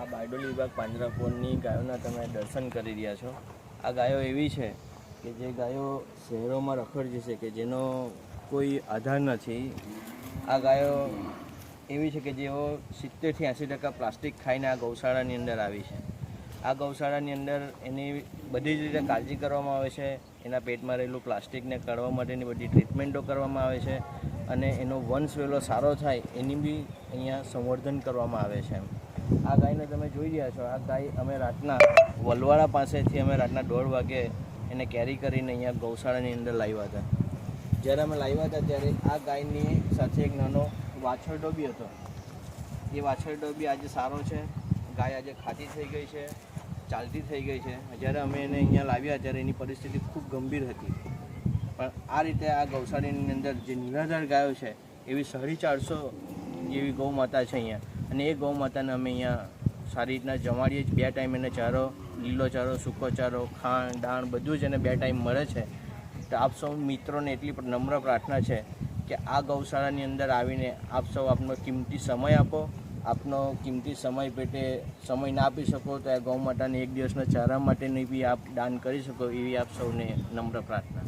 આ બારડોલી વિભાગ પાંજરાપોળની ગાયોના તમે દર્શન કરી રહ્યા છો। આ ગાયો એવી છે કે જે ગાયો શહેરોમાં રખડતી છે કે જેનો કોઈ આધાર નથી। આ ગાયો એવી છે કે જેઓ 70 થી 80% પ્લાસ્ટિક ખાઈને આ ગૌશાળાની અંદર આવી છે। આ ગૌશાળાની અંદર એની બધી જ રીતે કાળજી કરવામાં આવે છે। એના પેટમાં રહેલું પ્લાસ્ટિકને કાઢવા માટેની બધી ટ્રીટમેન્ટો કરવામાં આવે છે અને એનો વંશ વેલો સારો થાય એની બી અહીંયા સંવર્ધન કરવામાં આવે છે। આ ગાયને તમે જોઈ રહ્યા છો। આ ગાય અમે રાતના વલવાડા પાસેથી અમે રાતના 1:30 વાગે એને કેરી કરીને અહીંયા ગૌશાળાની અંદર લાવ્યા હતા। જ્યારે અમે લાવ્યા હતા ત્યારે આ ગાયની સાથે એક નાનો વાછરડો બી હતો। એ વાછરડો બી આજે સારો છે। ગાય આજે ખાતી થઈ ગઈ છે, ચાલતી થઈ ગઈ છે। જ્યારે અમે એને અહીંયા લાવ્યા ત્યારે એની પરિસ્થિતિ ખૂબ ગંભીર હતી, પણ આ રીતે આ ગૌશાળાની અંદર જે નિરાધાર ગાયો છે એવી 450 જેવી ગૌ માતા છે અહીંયા, અને એ ગૌ માતાને અમે અહીંયા સારી રીતના જમાડીએ છીએ। 2 ટાઈમ એને ચારો, લીલો ચારો, સૂકો ચારો, ખાંડ, દાણ બધું જ એને 2 ટાઈમ મળે છે। તો આપ સૌ મિત્રોને એટલી પણ નમ્ર પ્રાર્થના છે કે આ ગૌશાળાની અંદર આવીને આપ સૌ આપનો કિંમતી સમય આપો। આપનો કિંમતી સમય પેટે સમય ના આપી શકો તો આ ગૌ માતાને 1 દિવસના ચારા માટેની બી આપ દાન કરી શકો, એવી આપ સૌને નમ્ર પ્રાર્થના।